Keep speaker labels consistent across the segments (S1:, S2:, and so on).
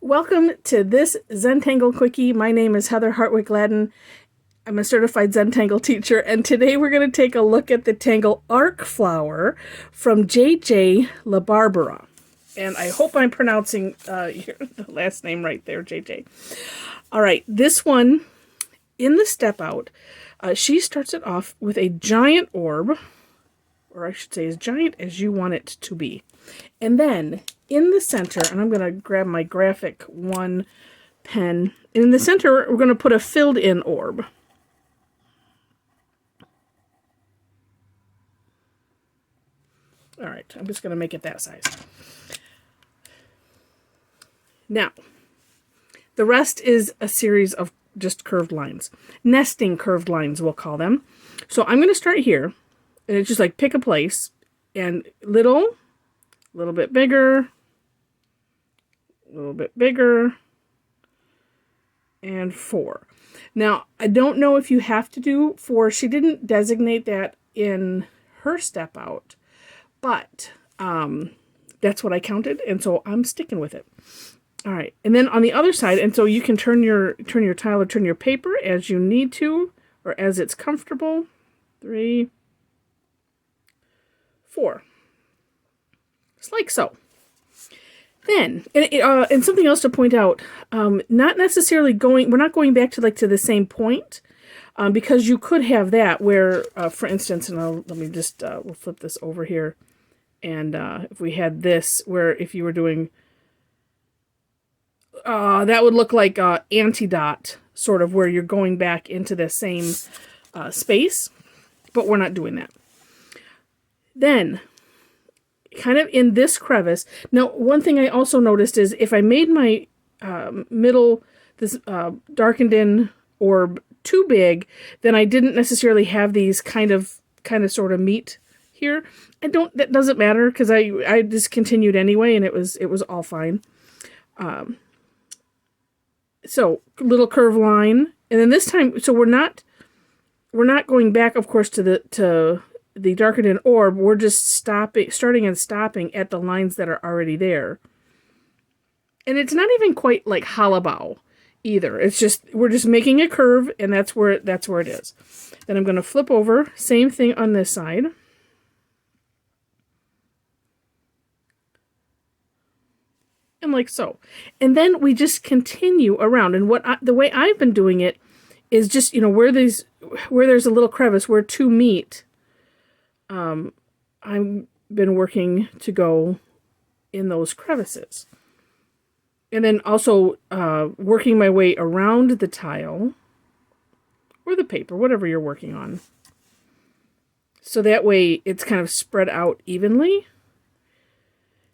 S1: Welcome to this Zentangle Quickie. My name is Heather Hartwick Gladden. I'm a certified Zentangle teacher, and today we're going to take a look at the Tangle Arc Flower from JJ LaBarbera. And I hope I'm pronouncing the last name right there, JJ. All right, this one, in the step out, she starts it off with a giant orb, or I should say as giant as you want it to be. And then in the center, and I'm going to grab my graphic one pen, in the center we're going to put a filled in orb. All right, I'm just going to make it that size. Now, the rest is a series of just curved lines. Nesting curved lines, we'll call them. So I'm going to start here, and it's just like pick a place, and a little bit bigger, a little bit bigger, and 4. Now, I don't know if you have to do 4. She didn't designate that in her step out, but that's what I counted, and so I'm sticking with it. All right, and then on the other side, and so you can turn your tile or turn your paper as you need to, or as it's comfortable. 3, 4. Just like so. Then, and something else to point out, not necessarily we're not going back to the same point, because you could have that where, for instance, and let me just, we'll flip this over here, and if we had this, where if you were doing, that would look like anti-dot, sort of, where you're going back into the same space, but we're not doing that. Then, kind of in this crevice. Now, one thing I also noticed is if I made my this darkened in orb too big, then I didn't necessarily have these kind of sort of meet here. That doesn't matter, because I just continued anyway, and it was all fine. So little curve line, and then this time, so we're not going back, of course, to the darkened in orb. We're just starting and stopping at the lines that are already there. And it's not even quite like hollabow either. It's just, we're just making a curve, and that's where it is. Then I'm going to flip over, same thing on this side. And like so. And then we just continue around. And the way I've been doing it is just, where there's a little crevice where two meet, I've been working to go in those crevices. And then also working my way around the tile or the paper, whatever you're working on. So that way it's kind of spread out evenly.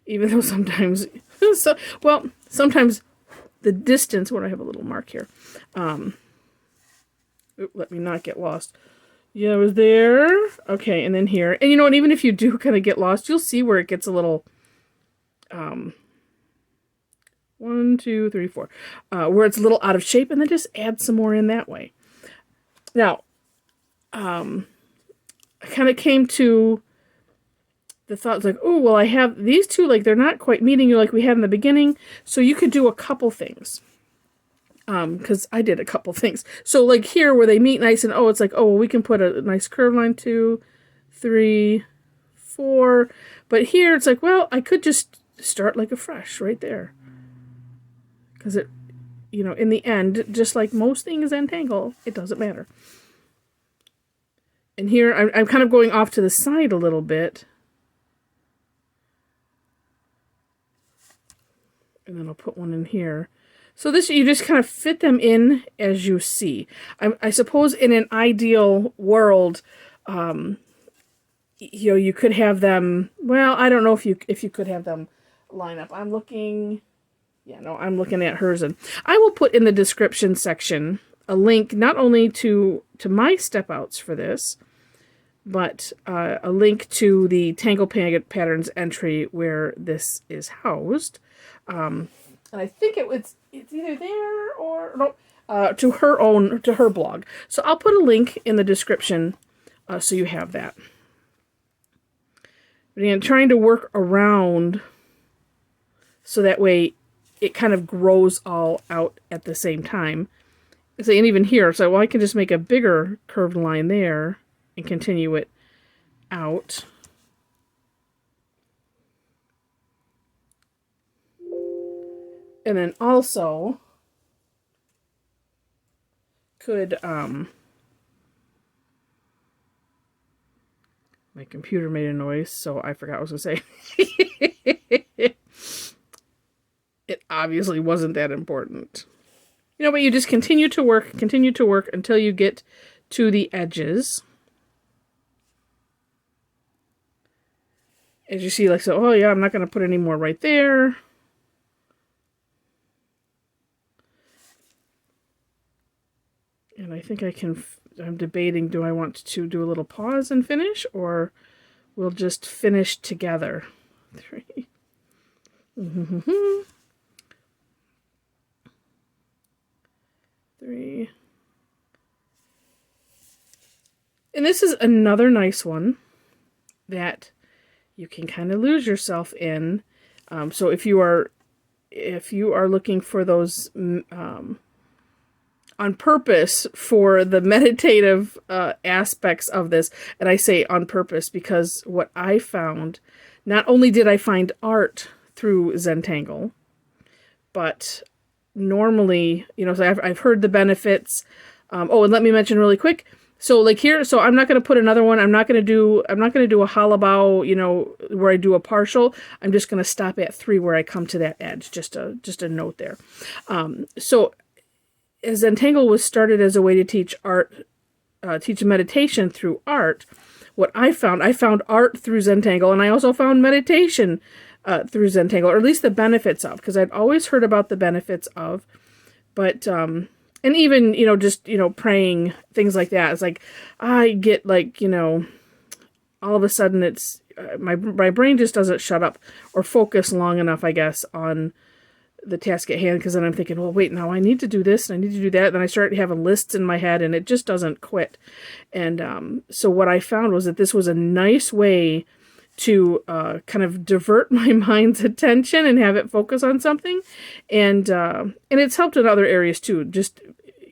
S1: Even though sometimes, sometimes the distance, I have a little mark here. Let me not get lost. Yeah, I was there. Okay, and then here. And and even if you do kind of get lost, you'll see where it gets a little, 1, 2, 3, 4, where it's a little out of shape, and then just add some more in that way. Now, I kind of came to the thought, like, oh, well, I have these two, like, they're not quite meeting you like we had in the beginning, so you could do a couple things. Because I did a couple things. So like here where they meet nice and it's like, well, we can put a nice curve line, 2, 3, 4. But here it's like, well, I could just start like a fresh right there. Because it, in the end, just like most things Zentangle, it doesn't matter. And here I'm kind of going off to the side a little bit. And then I'll put one in here. So this, you just kind of fit them in as you see. I suppose in an ideal world, you could have them, well, I don't know if you could have them line up. I'm looking at hers, and I will put in the description section a link not only to my step outs for this, but a link to the Tangle Patterns entry where this is housed. And I think it's either there or no, to her blog. So I'll put a link in the description so you have that. But again, trying to work around so that way it kind of grows all out at the same time. So, and even here, so well, I can just make a bigger curved line there and continue it out. And then also could, my computer made a noise, so I forgot what I was going to say. It obviously wasn't that important. You know, but you just continue to work until you get to the edges. As you see, like, so, oh yeah, I'm not going to put any more right there. And I think I can, I'm debating, do I want to do a little pause and finish, or we'll just finish together? 3. Mm-hmm. 3. And this is another nice one that you can kind of lose yourself in. So if you are looking for those on purpose for the meditative aspects of this, and I say on purpose because what I found, not only did I find art through Zentangle, but normally, you know, so I've heard the benefits. Oh, and let me mention really quick. So like here, so I'm not going to put another one. I'm not going to do a halabao, you know, where I do a partial. I'm just going to stop at 3 where I come to that edge. Just a note there. So as Zentangle was started as a way to teach art, teach meditation through art. What I found art through Zentangle, and I also found meditation through Zentangle, or at least the benefits of, because I'd always heard about the benefits of, but and even, you know, just, you know, praying, things like that. It's like I get like, you know, all of a sudden it's my brain just doesn't shut up or focus long enough, I guess, on the task at hand, because then I'm thinking, well, wait, now I need to do this and I need to do that. Then I start having lists in my head and it just doesn't quit. And so what I found was that this was a nice way to kind of divert my mind's attention and have it focus on something. And it's helped in other areas too. Just,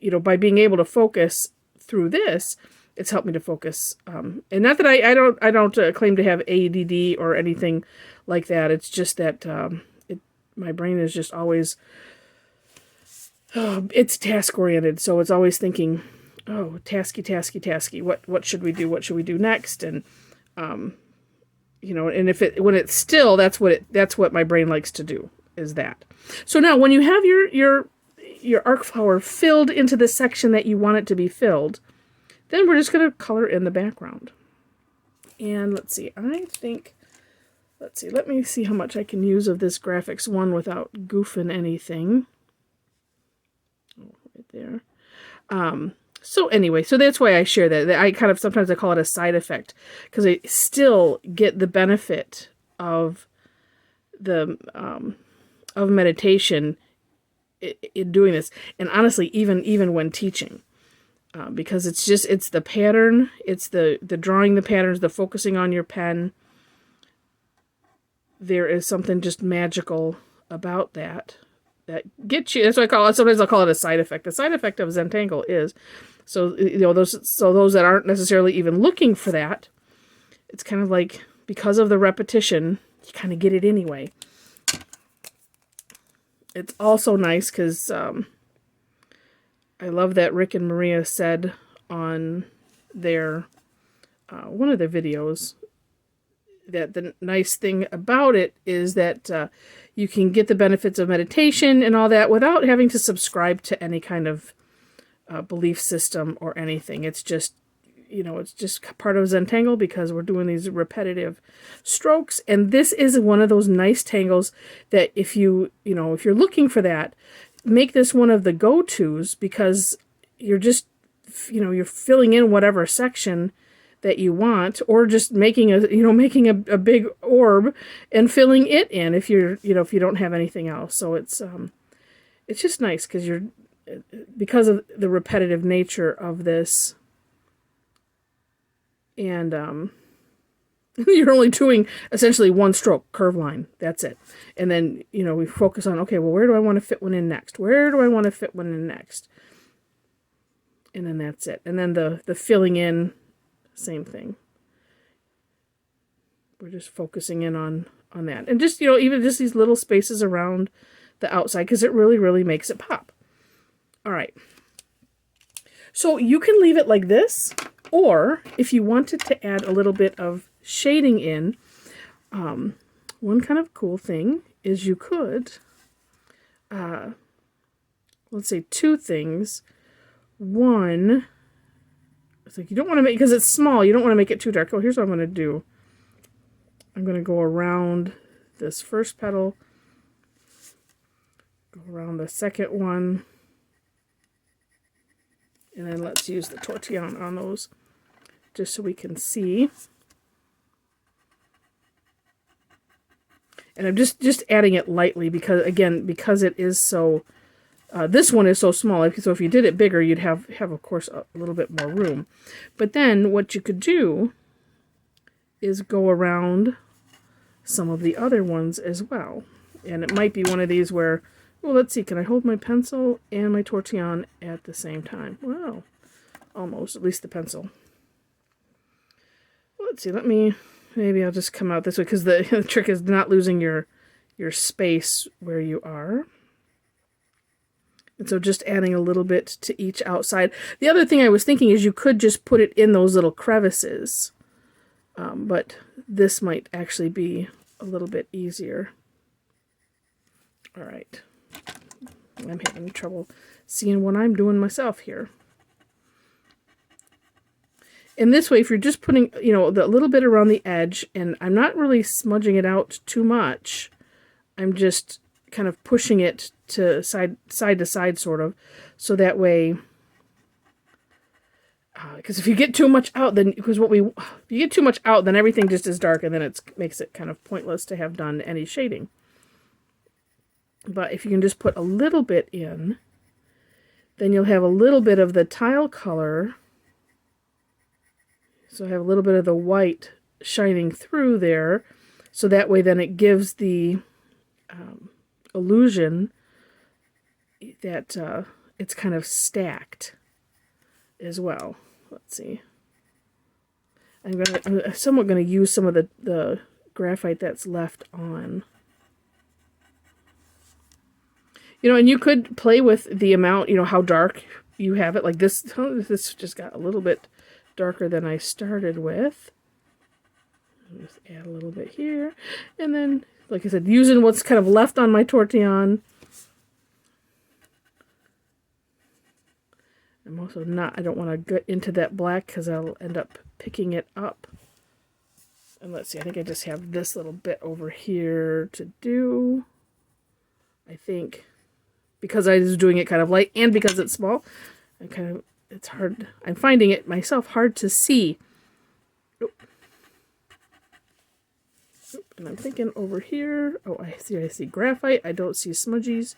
S1: you know, by being able to focus through this, it's helped me to focus. And not that I don't claim to have ADD or anything like that. It's just that my brain is just always, it's task oriented. So it's always thinking, oh, tasky. What should we do? What should we do next? And, you know, and when it's still, that's what my brain likes to do, is that. So now when you have your arc flower filled into the section that you want it to be filled, then we're just going to color in the background. And let's see, let me see how much I can use of this graphics one without goofing anything. Oh, right there. So anyway, so that's why I share that. I kind of, sometimes I call it a side effect, because I still get the benefit of the, of meditation in doing this. And honestly, even when teaching, because it's the pattern, it's the drawing the patterns, the focusing on your pen. There is something just magical about that gets you. That's what I call it. Sometimes I'll call it a side effect. The side effect of Zentangle is, so, you know, those that aren't necessarily even looking for that, it's kind of like, because of the repetition, you kind of get it anyway. It's also nice because I love that Rick and Maria said on their one of their videos that the nice thing about it is that you can get the benefits of meditation and all that without having to subscribe to any kind of belief system or anything. It's just, you know, it's just part of Zentangle because we're doing these repetitive strokes. And this is one of those nice tangles that if you're looking for that, make this one of the go-tos, because you're just, you know, you're filling in whatever section that you want, or just making a big orb and filling it in if you don't have anything else. So it's just nice because of the repetitive nature of this. And You're only doing essentially one stroke, curve line. That's it. And then, you know, we focus on, okay, well, where do I want to fit one in next? Where do I want to fit one in next? And then that's it. And then the filling in, same thing. We're just focusing in on that. And just, you know, even just these little spaces around the outside, because it really, really makes it pop. All right. So you can leave it like this, or if you wanted to add a little bit of shading in, one kind of cool thing is you could, let's say two things. One, it's like you don't want to make, because it's small, you don't want to make it too dark. Oh, here's what I'm going to do. I'm going to go around this first petal, go around the second one, and then let's use the tortillon on those just so we can see. And I'm just adding it lightly because, again, because it is so, this one is so small, so if you did it bigger, you'd have of course, a little bit more room. But then what you could do is go around some of the other ones as well. And it might be one of these where, well, let's see, can I hold my pencil and my tortillon at the same time? Well, almost, at least the pencil. Let's see, maybe I'll just come out this way, because the trick is not losing your space where you are. And so just adding a little bit to each outside. The other thing I was thinking is you could just put it in those little crevices. But this might actually be a little bit easier. All right. I'm having trouble seeing what I'm doing myself here. And this way, if you're just putting, you know, the little bit around the edge, and I'm not really smudging it out too much, I'm just kind of pushing it to side to side, sort of, so that way, because if you get too much out, then if you get too much out, then everything just is dark, and then it makes it kind of pointless to have done any shading. But if you can just put a little bit in, then you'll have a little bit of the tile color. So I have a little bit of the white shining through there. So that way then it gives the illusion that it's kind of stacked as well. Let's see. I'm somewhat going to use some of the graphite that's left on. You know, and you could play with the amount, you know, how dark you have it. Like this, this just got a little bit darker than I started with. Just add a little bit here. And then, like I said, using what's kind of left on my tortillon. I'm also I don't want to get into that black because I'll end up picking it up. And let's see, I think I just have this little bit over here to do. I think, because I was doing it kind of light and because it's small, it's hard. I'm finding it myself hard to see. And I'm thinking over here, oh, I see graphite. I don't see smudgies.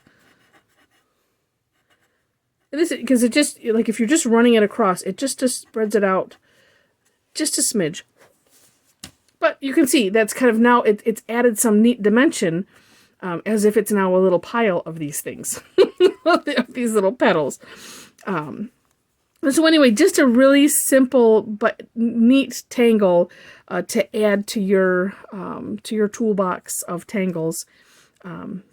S1: And this, because it just, like, if you're just running it across, it just spreads it out just a smidge. But you can see that's kind of now, it's added some neat dimension, as if it's now a little pile of these things, of these little petals. So anyway, just a really simple but neat tangle to add to your toolbox of tangles.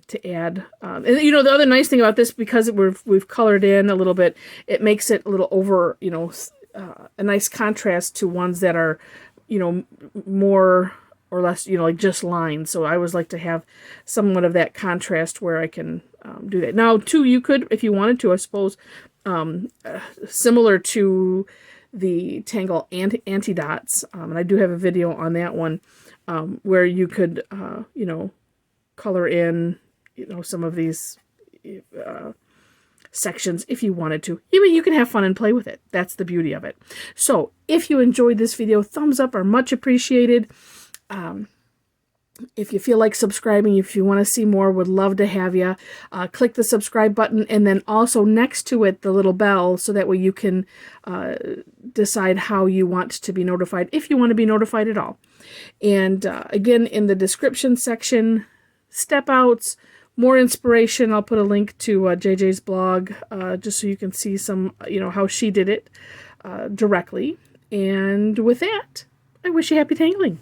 S1: To add, and you know, the other nice thing about this, because we've colored in a little bit, it makes it a little over, you know, a nice contrast to ones that are, you know, more or less, you know, like just lines. So I always like to have somewhat of that contrast where I can do that. Now, too, you could, if you wanted to, I suppose, similar to the Tangle anti-dots, and I do have a video on that one, where you could, you know, color in, you know, some of these sections if you wanted to. Even you can have fun and play with it. That's the beauty of it. So if you enjoyed this video, thumbs up are much appreciated. If you feel like subscribing, if you want to see more, would love to have you. Click the subscribe button, and then also next to it, the little bell, so that way you can decide how you want to be notified, if you want to be notified at all. And again, in the description section, step outs, more inspiration. I'll put a link to JJ's blog, just so you can see some, how she did it directly. And with that, I wish you happy tangling.